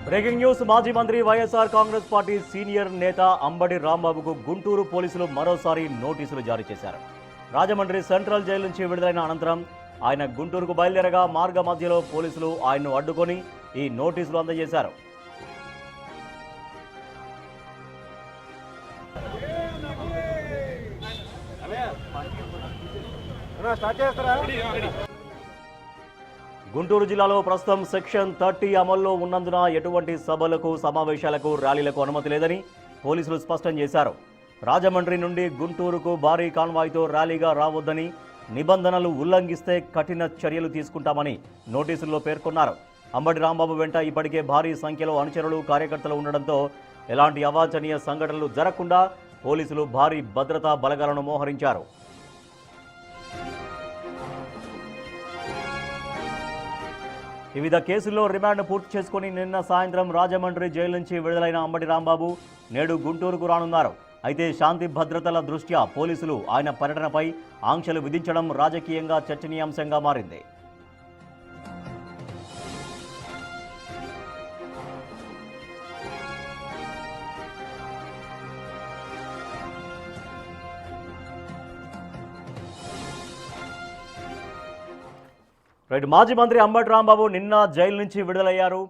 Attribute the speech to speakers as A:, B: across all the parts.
A: Breaking news. మాజీ మంత్రి YSR Congress party senior నేత అంబటి రాంబాబుకు గుంటూరు పోలీసులు మరోసారి నోటీసులు జారీ చేశారు. రాజమండ్రి సెంట్రల్ జైలు నుంచి విడుదలైన అనంతరం ఆయన గుంటూరుకు బయలుదేరగా మార్గ మధ్యలో పోలీసులు ఆయన్ను అడ్డుకొని ఈ నోటీసులు అందజేశారు. గుంటూరు జిల్లాలో ప్రస్తుతం సెక్షన్ 30 అమల్లో ఉన్నందున ఎటువంటి సభలకు, సమావేశాలకు, ర్యాలీలకు అనుమతి లేదని పోలీసులు స్పష్టం చేశారు. రాజమండ్రి నుండి గుంటూరుకు భారీ కాన్వాయ్తో ర్యాలీగా రావద్దని, నిబంధనలు ఉల్లంఘిస్తే కఠిన చర్యలు తీసుకుంటామని నోటీసుల్లో పేర్కొన్నారు. అంబటి రాంబాబు వెంట ఇప్పటికే భారీ సంఖ్యలో అనుచరులు, కార్యకర్తలు ఉండడంతో ఎలాంటి అవాంఛనీయ సంఘటనలు జరగకుండా పోలీసులు భారీ భద్రతా బలగాలను మోహరించారు. వివిధ కేసుల్లో రిమాండ్ పూర్తి చేసుకుని నిన్న సాయంత్రం రాజమండ్రి జైలు నుంచి విడుదలైన అంబటి రాంబాబు నేడు గుంటూరుకు రానున్నారు. అయితే శాంతి భద్రతల దృష్ట్యా పోలీసులు ఆయన పర్యటనపై ఆంక్షలు విధించడం రాజకీయంగా చర్చనీయాంశంగా మారింది. మాజీ మంత్రి అంబటి రాంబాబు నిన్న జైలు నుంచి విడుదలయ్యారు.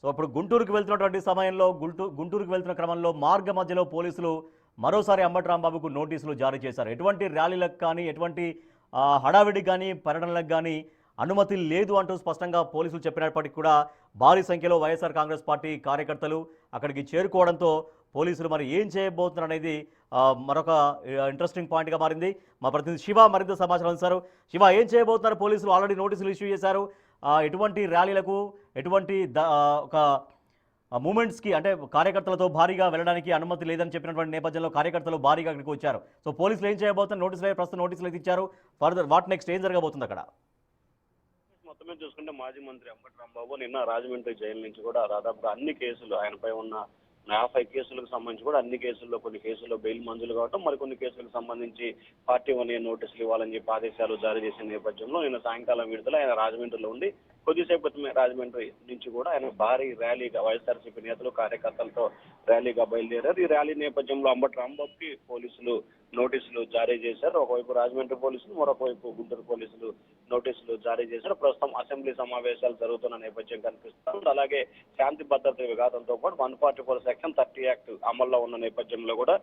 A: సో ఇప్పుడు గుంటూరుకు వెళ్తున్నటువంటి సమయంలో గుంటూరుకు వెళ్తున్న క్రమంలో మార్గ మధ్యలో పోలీసులు మరోసారి అంబటి రాంబాబుకు నోటీసులు జారీ చేశారు. ఎటువంటి ర్యాలీలకు కానీ, ఎటువంటి హడావిడికి కానీ, పర్యటనలకు కానీ అనుమతి లేదు అంటూ స్పష్టంగా పోలీసులు చెప్పినప్పటికీ కూడా భారీ సంఖ్యలో వైఎస్ఆర్ కాంగ్రెస్ పార్టీ కార్యకర్తలు అక్కడికి చేరుకోవడంతో పోలీసులు మరి ఏం చేయబోతున్నారు అనేది మరొక ఇంట్రెస్టింగ్ పాయింట్గా మారింది. మా ప్రతినిధి శివ మరింత సమాచారం ఇస్తారు. శివ, ఏం చేయబోతున్నారు? పోలీసులు ఆల్రెడీ నోటీసులు ఇష్యూ చేశారు. ఎటువంటి ర్యాలీలకు, ఎటువంటి ఒక మూమెంట్స్కి, అంటే కార్యకర్తలతో భారీగా వెళ్ళడానికి అనుమతి లేదని చెప్పినటువంటి నేపథ్యంలో కార్యకర్తలు భారీగా అక్కడికి వచ్చారు. సో పోలీసులు ఏం చేయబోతున్నారు? ప్రస్తుతం నోటీసులు అయితే ఇచ్చారు. ఫర్దర్ వాట్ నెక్స్ట్ ఏం జరగబోతుంది అక్కడ?
B: మొత్తమే చూసుకుంటే మాజీ మంత్రి అంబటి రాంబాబు నిన్న రాజమండ్రి జైలు నుంచి కూడా దాదాపుగా అన్ని కేసులు, ఆయనపై ఉన్న 50 కేసులకు సంబంధించి కూడా అన్ని కేసుల్లో, కొన్ని కేసుల్లో బెయిల్ మంజూరు కావడం, మరికొన్ని కేసులకు సంబంధించి పార్టీ 1A నోటీసులు ఇవ్వాలని చెప్పి ఆదేశాలు జారీ చేసిన నేపథ్యంలో నిన్న సాయంకాలం విడుదల ఆయన రాజమండ్రిలో ఉండి కొద్దిసేపు క్రితమే రాజమండ్రి నుంచి కూడా ఆయన భారీ ర్యాలీగా వైఎస్ఆర్సీపీ నేతలు, కార్యకర్తలతో ర్యాలీగా బయలుదేరారు. ఈ ర్యాలీ నేపథ్యంలో అంబటి రాంబాబుకి పోలీసులు నోటీసులు జారీ చేశారు. ఒకవైపు రాజమండ్రి పోలీసులు, మరొక వైపు గుంటూరు పోలీసులు నోటీసులు జారీ చేశారు. ప్రస్తుతం అసెంబ్లీ సమావేశాలు జరుగుతున్న నేపథ్యం కనిపిస్తుంది. అలాగే శాంతి భద్రత విఘాతంతో పాటు 144 సెక్షన్ 30 యాక్ట్ అమల్లో ఉన్న నేపథ్యంలో కూడా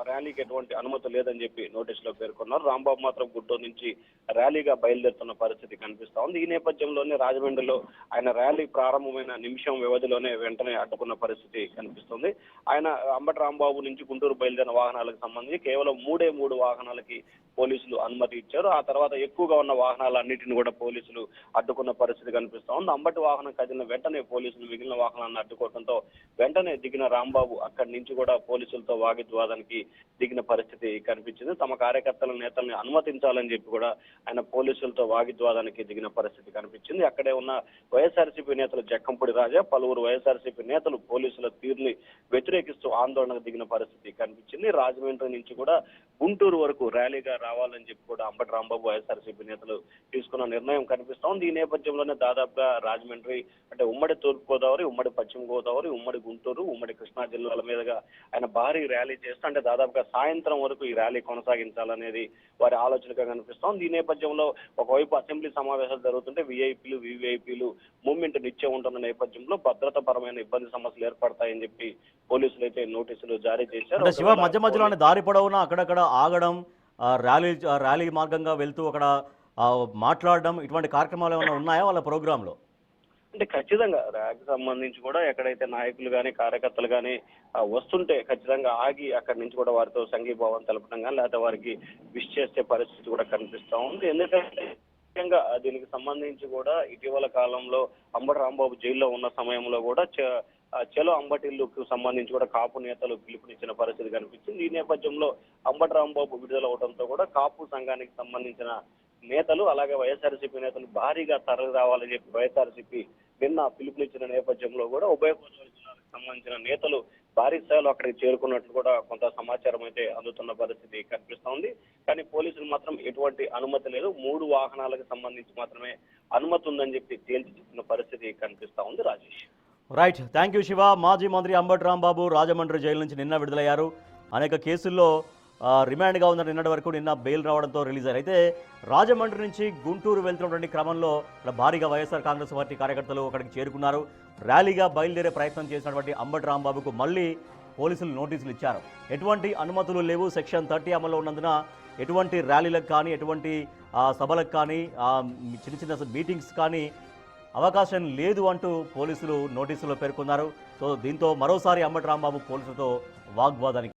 B: ర్యాలీకి ఎటువంటి అనుమతి లేదని చెప్పి నోటీసులో పేర్కొన్నారు. రాంబాబు మాత్రం గుంటూరు నుంచి ర్యాలీగా బయలుదేరుతున్న పరిస్థితి కనిపిస్తా ఉంది. ఈ నేపథ్యంలోనే రాజమండ్రిలో ఆయన ర్యాలీ ప్రారంభమైన నిమిషం వ్యవధిలోనే వెంటనే అడ్డుకున్న పరిస్థితి కనిపిస్తుంది. ఆయన అంబటి రాంబాబు నుంచి గుంటూరు బయలుదేరిన వాహనాలకు సంబంధించి కేవలం 3 వాహనాలకి పోలీసులు అనుమతి ఇచ్చారు. ఆ తర్వాత ఎక్కువగా ఉన్న వాహనాలన్నింటినీ కూడా పోలీసులు అడ్డుకున్న పరిస్థితి కనిపిస్తా ఉంది. అంబటి వాహనం కదిలిన వెంటనే పోలీసులు మిగిలిన వాహనాలను అడ్డుకోవడంతో వెంటనే దిగిన రాంబాబు అక్కడి నుంచి కూడా పోలీసులతో వాగ్వివాదానికి దిగిన పరిస్థితి కనిపించింది. తమ కార్యకర్తల నేతల్ని అనుమతించాలని చెప్పి కూడా ఆయన పోలీసులతో వాగ్వివాదానికి దిగిన పరిస్థితి కనిపించింది. అక్కడే ఉన్న వైఎస్ఆర్సీపీ నేతలు జక్కంపూడి రాజా, పలువురు వైఎస్ఆర్సీపీ నేతలు పోలీసుల తీరుని వ్యతిరేకిస్తూ ఆందోళనకు దిగిన పరిస్థితి కనిపించింది. రాజమండ్రి నుంచి కూడా గుంటూరు వరకు ర్యాలీగా రావాలని చెప్పి కూడా అంబటి రాంబాబు, వైఎస్ఆర్సీపీ నేతలు తీసుకున్న నిర్ణయం కనిపిస్తా ఉంది. ఈ నేపథ్యంలోనే దాదాపుగా రాజమండ్రి అంటే ఉమ్మడి తూర్పుగోదావరి, ఉమ్మడి పశ్చిమ గోదావరి, ఉమ్మడి గుంటూరు, ఉమ్మడి కృష్ణా జిల్లాల మీదుగా ఆయన భారీ ర్యాలీ చేస్తూ అంటే దాదాపుగా సాయంత్రం వరకు ఈ ర్యాలీ కొనసాగించాలనేది వారి ఆలోచనగా కనిపిస్తా ఉంది. ఈ నేపథ్యంలో ఒకవైపు అసెంబ్లీ సమావేశాలు జరుగుతుంటే విఐపీలు, వివిఐపీలు మూవ్మెంట్ నిత్యం ఉంటున్న నేపథ్యంలో భద్రతాపరమైన ఇబ్బంది సమస్యలు ఏర్పడతాయని చెప్పి పోలీసులు అయితే నోటీసులు జారీ చేశారు.
A: శివ, మధ్యలోనే దారి పొడవునా అక్కడక్కడ ఆగడం, ర్యాలీ మార్గంగా వెళ్తూ అక్కడ మాట్లాడడం, ఇటువంటి కార్యక్రమాలు ఏమైనా ఉన్నాయా వాళ్ళ ప్రోగ్రాంలో?
B: అంటే ఖచ్చితంగా ర్యాలీకి సంబంధించి కూడా ఎక్కడైతే నాయకులు కానీ, కార్యకర్తలు కానీ వస్తుంటే ఖచ్చితంగా ఆగి అక్కడి నుంచి కూడా వారితో సంఘీభావం తెలపడం కానీ, లేకపోతే వారికి విష్ చేసే పరిస్థితి కూడా కనిపిస్తా ఉంది. ఎందుకంటే ముఖ్యంగా దీనికి సంబంధించి కూడా ఇటీవల కాలంలో అంబటి రాంబాబు జైల్లో ఉన్న సమయంలో కూడా చలో అంబటిల్లుకు సంబంధించి కూడా కాపు నేతలు పిలుపునిచ్చిన పరిస్థితి కనిపించింది. ఈ నేపథ్యంలో అంబటి రాంబాబు విడుదల అవడంతో కూడా కాపు సంఘానికి సంబంధించిన నేతలు, అలాగే వైఎస్ఆర్సీపీ నేతలు భారీగా తరలి రావాలని చెప్పి వైఎస్ఆర్సీపీ నిన్న పిలుపునిచ్చిన నేపథ్యంలో కూడా ఉభయ గోదావరి జిల్లాలకు సంబంధించిన నేతలు భారీ స్థాయిలో అక్కడికి చేరుకున్నట్లు కూడా కొంత సమాచారం అయితే అందుతున్న పరిస్థితి కనిపిస్తోంది. కానీ పోలీసులు మాత్రం ఎటువంటి అనుమతి లేదు, 3 వాహనాలకు సంబంధించి మాత్రమే అనుమతి ఉందని చెప్పి తేల్చి చెప్పిన పరిస్థితి కనిపిస్తా ఉంది. Rajesh.
A: Right, thank you Shiva. మాజీ మంత్రి అంబటి రాంబాబు రాజమండ్రి జైలు నుంచి నిన్న విడుదలయ్యారు. అనేక కేసుల్లో రిమాండ్గా ఉన్న నిన్నటి వరకు నిన్న బెయిల్ రావడంతో రిలీజ్ అయ్యారు. అయితే రాజమండ్రి నుంచి గుంటూరు వెళ్తున్నటువంటి క్రమంలో ఇక్కడ భారీగా వైఎస్ఆర్ కాంగ్రెస్ పార్టీ కార్యకర్తలు అక్కడికి చేరుకున్నారు. ర్యాలీగా బయలుదేరే ప్రయత్నం చేసినటువంటి అంబటి రాంబాబుకు మళ్ళీ పోలీసులు నోటీసులు ఇచ్చారు. ఎటువంటి అనుమతులు లేవు, సెక్షన్ 30 అమల్లో ఉన్నందున ఎటువంటి ర్యాలీలకు కానీ ఎటువంటి సభలకు కానీ చిన్న చిన్న మీటింగ్స్ కానీ అవకాశం లేదు అంటూ పోలీసులు నోటీసులో పేర్కొన్నారు. సో దీంతో మరోసారి అంబటి రాంబాబు పోలీసులతో వాగ్వాదానికి